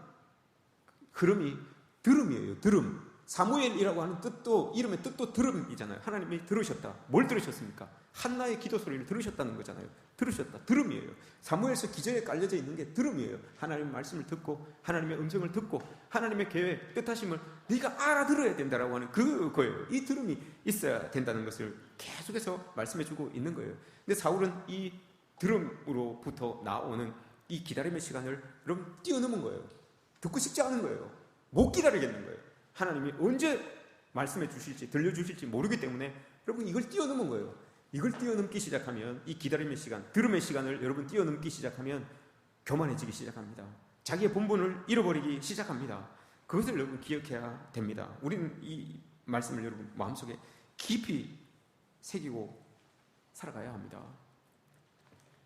흐름이 들음이에요. 들음. 사무엘이라고 하는 뜻도, 이름의 뜻도 들음이잖아요. 하나님이 들으셨다. 뭘 들으셨습니까? 한나의 기도 소리를 들으셨다는 거잖아요. 들으셨다. 들음이에요. 사무엘서 기저에 깔려져 있는 게 들음이에요. 하나님의 말씀을 듣고 하나님의 음성을 듣고 하나님의 계획, 뜻하심을 네가 알아들어야 된다라고 하는 그거예요. 이 들음이 있어야 된다는 것을 계속해서 말씀해주고 있는 거예요. 근데 사울은 이 들음으로부터 나오는 이 기다림의 시간을 여러분 뛰어넘은 거예요. 듣고 싶지 않은 거예요. 못 기다리겠는 거예요. 하나님이 언제 말씀해 주실지, 들려주실지 모르기 때문에 여러분 이걸 뛰어넘은 거예요. 이걸 뛰어넘기 시작하면, 이 기다림의 시간, 들음의 시간을 여러분 뛰어넘기 시작하면 교만해지기 시작합니다. 자기의 본분을 잃어버리기 시작합니다. 그것을 여러분 기억해야 됩니다. 우리는 이 말씀을 여러분 마음속에 깊이 새기고 살아가야 합니다.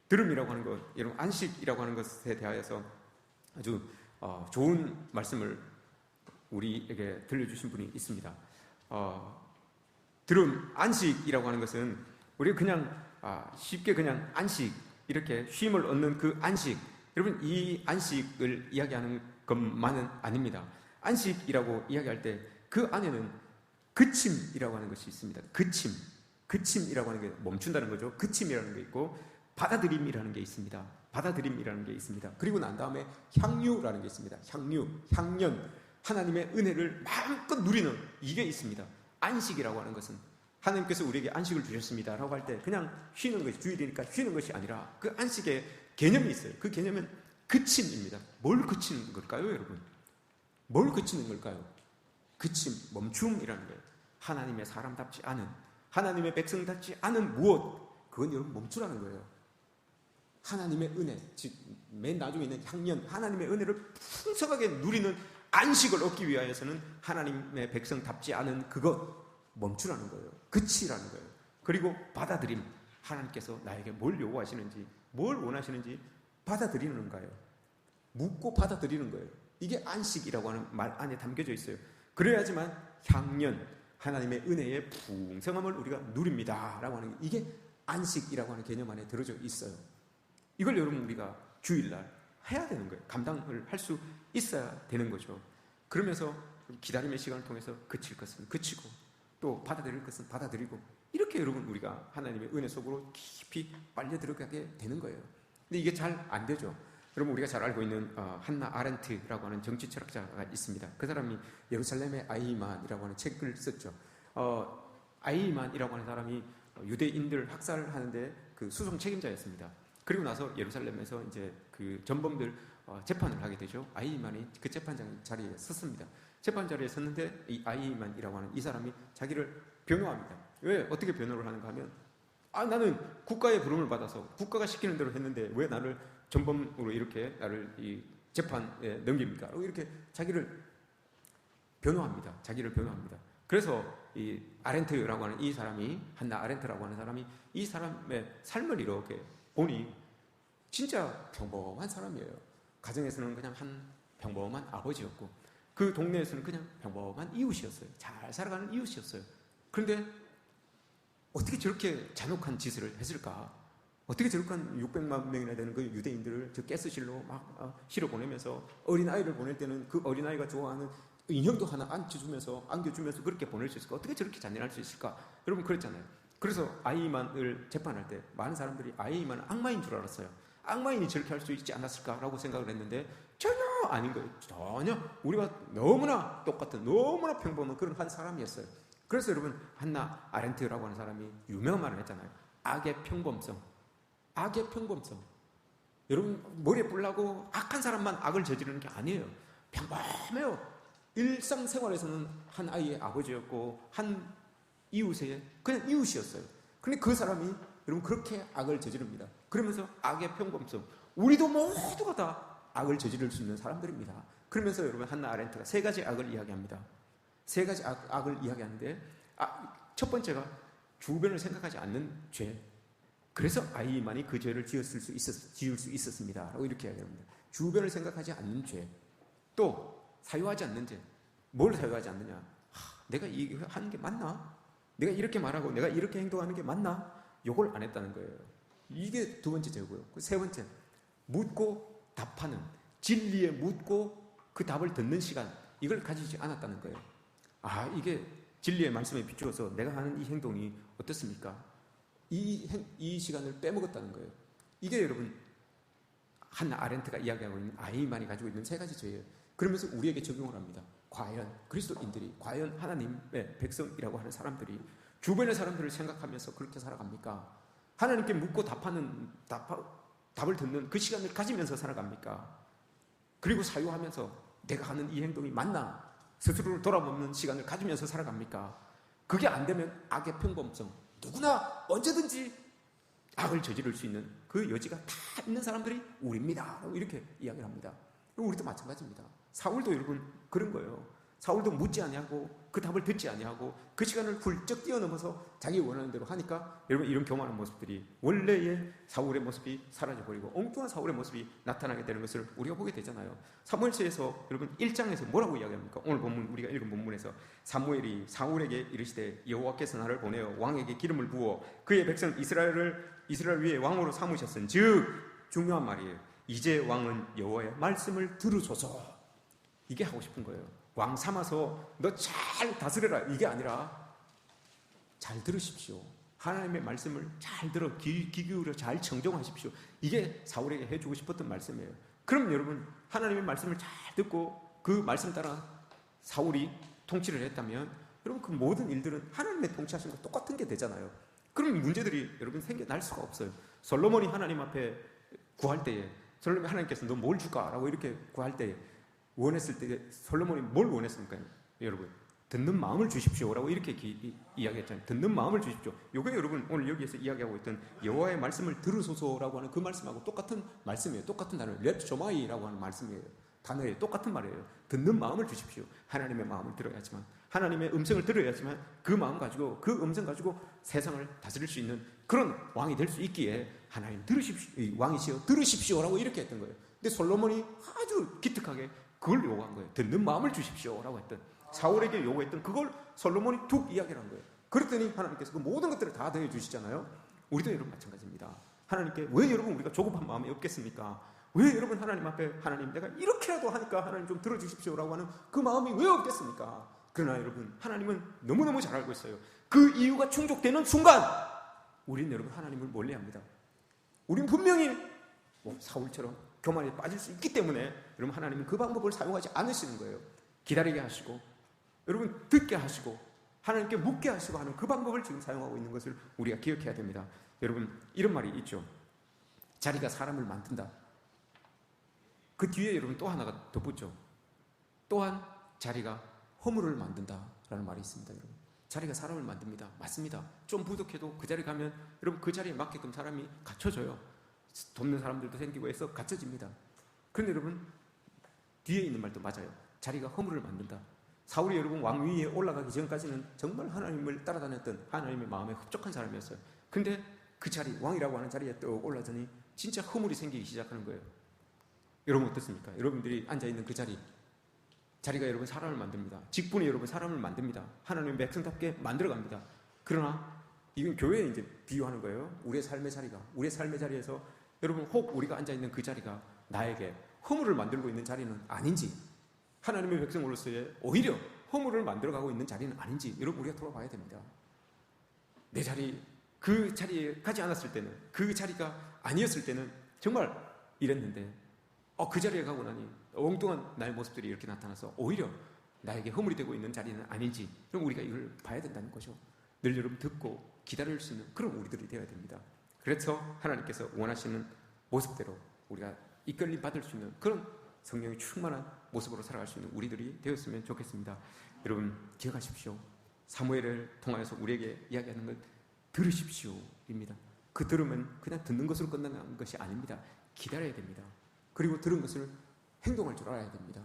들음이라고 하는 것, 여러분 안식이라고 하는 것에 대하여서 아주 좋은 말씀을 우리에게 들려주신 분이 있습니다. 들음, 안식이라고 하는 것은 우리가 그냥 쉽게 그냥 안식, 이렇게 쉼을 얻는 그 안식, 여러분 이 안식을 이야기하는 것만은 아닙니다. 안식이라고 이야기할 때 그 안에는 그침이라고 하는 것이 있습니다. 그침이라고 하는 게 멈춘다는 거죠. 그침이라는 게 있고 받아들임이라는 게 있습니다. 받아들임이라는 게 있습니다. 그리고 난 다음에 향유라는 게 있습니다. 향년, 하나님의 은혜를 마음껏 누리는 이게 있습니다. 안식이라고 하는 것은 하나님께서 우리에게 안식을 주셨습니다 라고 할 때 그냥 쉬는 것이, 주일이니까 쉬는 것이 아니라 그 안식의 개념이 있어요. 그 개념은 그침입니다. 뭘 그치는 걸까요, 여러분? 뭘 그치는 걸까요? 그침, 멈춤이라는 거예요. 하나님의 사람답지 않은, 하나님의 백성답지 않은 무엇, 그건 여러분 멈추라는 거예요. 하나님의 은혜, 즉 맨 나중에 있는 향년, 하나님의 은혜를 풍성하게 누리는 안식을 얻기 위하여서는 하나님의 백성답지 않은 그것 멈추라는 거예요. 그치라는 거예요. 그리고 받아들임, 하나님께서 나에게 뭘 요구하시는지, 뭘 원하시는지 받아들이는 거예요. 묻고 받아들이는 거예요. 이게 안식이라고 하는 말 안에 담겨져 있어요. 그래야지만 향년, 하나님의 은혜의 풍성함을 우리가 누립니다 라고 하는, 이게 안식이라고 하는 개념 안에 들어져 있어요. 이걸 여러분 우리가 주일날 해야 되는 거예요. 감당을 할 수 있어야 되는 거죠. 그러면서 기다림의 시간을 통해서 그칠 것은 그치고 또 받아들일 것은 받아들이고, 이렇게 여러분 우리가 하나님의 은혜 속으로 깊이 빨려 들어가게 되는 거예요. 근데 이게 잘 안 되죠. 여러분 우리가 잘 알고 있는 한나 아렌트라고 하는 정치 철학자가 있습니다. 그 사람이 예루살렘의 아이만이라고 하는 책을 썼죠. 아이만이라고 하는 사람이 유대인들 학살을 하는데 그 수송 책임자였습니다. 그리고 나서 예루살렘에서 이제 그 전범들 재판을 하게 되죠. 아이만이 그 재판장 자리에 섰습니다. 재판 자리에 섰는데 이 아이만이라고 하는 이 사람이 자기를 변호합니다. 왜 어떻게 변호를 하는가 하면, 나는 국가의 부름을 받아서 국가가 시키는 대로 했는데 왜 나를 전범으로 이렇게 나를 이 재판에 넘깁니까? 이렇게 자기를 변호합니다. 자기를 변호합니다. 그래서 이 아렌트라고 하는 이 사람이, 한나 아렌트라고 하는 사람이 이 사람의 삶을 이렇게 보니 진짜 평범한 사람이에요. 가정에서는 그냥 한 평범한 아버지였고, 그 동네에서는 그냥 평범한 이웃이었어요. 잘 살아가는 이웃이었어요. 그런데 어떻게 저렇게 잔혹한 짓을 했을까? 어떻게 저렇게 한 600만 명이나 되는 그 유대인들을 저 가스실로 막 실어 보내면서, 어린아이를 보낼 때는 그 어린아이가 좋아하는 인형도 하나 안겨주면서 그렇게 보낼 수 있을까? 어떻게 저렇게 잔인할 수 있을까? 여러분 그랬잖아요. 그래서 아이만을 재판할 때 많은 사람들이 아이만은 악마인 줄 알았어요. 악마인이 저렇게 할 수 있지 않았을까라고 생각을 했는데 전혀 아닌 거예요. 전혀 우리가 너무나 똑같은, 너무나 평범한 그런 한 사람이었어요. 그래서 여러분 한나 아렌트라고 하는 사람이 유명한 말을 했잖아요. 악의 평범성. 악의 평범성. 여러분 머리에 뿔나고 악한 사람만 악을 저지르는 게 아니에요. 평범해요. 일상생활에서는 한 아이의 아버지였고 한 이웃의 그냥 이웃이었어요. 그런데 그 사람이 여러분 그렇게 악을 저지릅니다. 그러면서 악의 평범성, 우리도 모두가 다 악을 저지를 수 있는 사람들입니다. 그러면서 여러분 한나 아렌트가 세 가지 악을 이야기합니다. 세 가지 악을 이야기하는데, 첫 번째가 주변을 생각하지 않는 죄. 그래서 아이만이 그 죄를 지을 수 있었습니다 라고 이렇게 이야기합니다. 주변을 생각하지 않는 죄. 또 사유하지 않는 죄. 뭘 사유하지 않느냐? 내가 이거 하는 게 맞나? 내가 이렇게 말하고 내가 이렇게 행동하는 게 맞나? 요걸 안 했다는 거예요. 이게 두 번째 죄고요. 세 번째, 묻고 답하는, 진리에 묻고 그 답을 듣는 시간, 이걸 가지지 않았다는 거예요. 이게 진리의 말씀에 비추어서 내가 하는 이 행동이 어떻습니까? 이 시간을 빼먹었다는 거예요. 이게 여러분 한나 아렌트가 이야기하고 있는 아이만이 가지고 있는 세 가지 죄예요. 그러면서 우리에게 적용을 합니다. 과연 그리스도인들이, 과연 하나님의 백성이라고 하는 사람들이 주변의 사람들을 생각하면서 그렇게 살아갑니까? 하나님께 묻고 답을 듣는 그 시간을 가지면서 살아갑니까? 그리고 사유하면서 내가 하는 이 행동이 맞나? 스스로를 돌아보는 시간을 가지면서 살아갑니까? 그게 안 되면 악의 평범성, 누구나 언제든지 악을 저지를 수 있는 그 여지가 다 있는 사람들이 우리입니다. 이렇게 이야기를 합니다. 우리도 마찬가지입니다. 사울도 여러분 그런 거예요. 사울도 묻지 아니하고 그 답을 듣지 아니하고 그 시간을 훌쩍 뛰어넘어서 자기 원하는 대로 하니까 여러분 이런 교만한 모습들이, 원래의 사울의 모습이 사라져버리고 엉뚱한 사울의 모습이 나타나게 되는 것을 우리가 보게 되잖아요. 사무엘서에서 여러분 1장에서 뭐라고 이야기합니까? 오늘 본문, 우리가 읽은 본문에서 사무엘이 사울에게 이르시되 여호와께서 나를 보내어 왕에게 기름을 부어 그의 백성 이스라엘 위에 왕으로 삼으셨은 즉, 중요한 말이에요. 이제 왕은 여호와의 말씀을 들으소서. 이게 하고 싶은 거예요. 왕 삼아서 너 잘 다스려라, 이게 아니라 잘 들으십시오. 하나님의 말씀을 잘 들어 귀 기울여 잘 청정하십시오. 이게 사울에게 해주고 싶었던 말씀이에요. 그럼 여러분 하나님의 말씀을 잘 듣고 그 말씀 따라 사울이 통치를 했다면 여러분 그 모든 일들은 하나님의 통치하신 것 똑같은 게 되잖아요. 그럼 문제들이 여러분 생겨날 수가 없어요. 솔로몬이 하나님 앞에 구할 때에 솔로몬이 하나님께서 너 뭘 줄까? 라고 이렇게 구할 때에 원했을 때 솔로몬이 뭘 원했습니까? 여러분 듣는 마음을 주십시오라고 이렇게 이야기했잖아요. 듣는 마음을 주십시오. 요게 여러분 오늘 여기에서 이야기하고 있던 여호와의 말씀을 들으소서라고 하는 그 말씀하고 똑같은 말씀이에요. 똑같은 단어예요. 렛조마이라고 하는 말씀이에요. 단어예요. 똑같은 말이에요. 듣는 마음을 주십시오. 하나님의 마음을 들어야지만, 하나님의 음성을 들어야지만 그 마음 가지고, 그 음성 가지고 세상을 다스릴 수 있는 그런 왕이 될 수 있기에 하나님 들으십시오, 왕이시여 들으십시오라고 이렇게 했던 거예요. 근데 솔로몬이 아주 기특하게 그걸 요구한 거예요. 듣는 마음을 주십시오라고 했던, 사울에게 요구했던 그걸 솔로몬이 툭 이야기를 한 거예요. 그랬더니 하나님께서 그 모든 것들을 다 더해 주시잖아요. 우리도 여러분 마찬가지입니다. 하나님께 왜 여러분 우리가 조급한 마음이 없겠습니까? 왜 여러분 하나님 앞에, 하나님 내가 이렇게라도 하니까 하나님 좀 들어주십시오라고 하는 그 마음이 왜 없겠습니까? 그러나 여러분 하나님은 너무너무 잘 알고 있어요. 그 이유가 충족되는 순간 우린 여러분 하나님을 멀리합니다. 우린 분명히 사울처럼 교만에 빠질 수 있기 때문에 여러분 하나님은 그 방법을 사용하지 않으시는 거예요. 기다리게 하시고 여러분 듣게 하시고 하나님께 묻게 하시고 하는 그 방법을 지금 사용하고 있는 것을 우리가 기억해야 됩니다. 여러분 이런 말이 있죠. 자리가 사람을 만든다. 그 뒤에 여러분 또 하나가 덧붙죠. 또한 자리가 허물을 만든다라는 말이 있습니다. 여러분 자리가 사람을 만듭니다. 맞습니다. 좀 부족해도 그 자리 가면 여러분 그 자리에 맞게끔 사람이 갖춰져요. 돕는 사람들도 생기고 해서 갖춰집니다. 그런데 여러분 뒤에 있는 말도 맞아요. 자리가 허물을 만든다. 사울이 여러분 왕위에 올라가기 전까지는 정말 하나님을 따라다녔던 하나님의 마음에 흡족한 사람이었어요. 근데 그 자리, 왕이라고 하는 자리에 또 올라더니 진짜 허물이 생기기 시작하는 거예요. 여러분 어떻습니까? 여러분들이 앉아있는 그 자리가 여러분 사람을 만듭니다. 직분이 여러분 사람을 만듭니다. 하나님의 백성답게 만들어갑니다. 그러나 이건 교회에 이제 비유하는 거예요. 우리의 삶의 자리에서 여러분 혹 우리가 앉아있는 그 자리가 나에게 허물을 만들고 있는 자리는 아닌지, 하나님의 백성으로서의 오히려 허물을 만들어가고 있는 자리는 아닌지 여러분 우리가 돌아봐야 됩니다. 내 자리, 그 자리에 가지 않았을 때는, 그 자리가 아니었을 때는 정말 이랬는데 그 자리에 가고 나니 엉뚱한 나의 모습들이 이렇게 나타나서 오히려 나에게 허물이 되고 있는 자리는 아닌지, 그럼 우리가 이걸 봐야 된다는 거죠. 늘 여러분 듣고 기다릴 수 있는 그런 우리들이 되어야 됩니다. 그래서 하나님께서 원하시는 모습대로 우리가 이끌림 받을 수 있는 그런 성령이 충만한 모습으로 살아갈 수 있는 우리들이 되었으면 좋겠습니다. 여러분 기억하십시오. 사무엘을 통하여서 우리에게 이야기하는 건 들으십시오입니다. 그 들으면 그냥 듣는 것으로 끝나는 것이 아닙니다. 기다려야 됩니다. 그리고 들은 것을 행동할 줄 알아야 됩니다.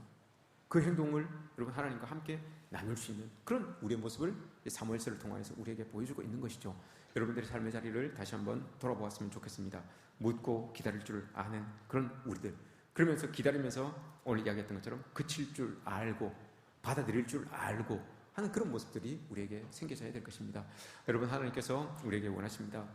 그 행동을 여러분 하나님과 함께 나눌 수 있는 그런 우리의 모습을 사무엘서를 통해서 우리에게 보여주고 있는 것이죠. 여러분들의 삶의 자리를 다시 한번 돌아보았으면 좋겠습니다. 묻고 기다릴 줄 아는 그런 우리들, 그러면서 기다리면서 오늘 이야기했던 것처럼 그칠 줄 알고 받아들일 줄 알고 하는 그런 모습들이 우리에게 생겨져야 될 것입니다. 여러분 하나님께서 우리에게 원하십니다.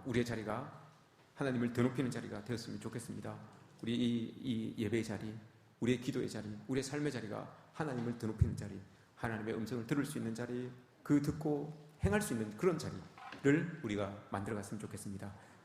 우리의 자리가 하나님을 더 높이는 자리가 되었으면 좋겠습니다. 우리 이 예배의 자리, 우리의 기도의 자리, 우리의 삶의 자리가 하나님을 더 높이는 자리, 하나님의 음성을 들을 수 있는 자리, 그 듣고 행할 수 있는 그런 자리를 우리가 만들어갔으면 좋겠습니다.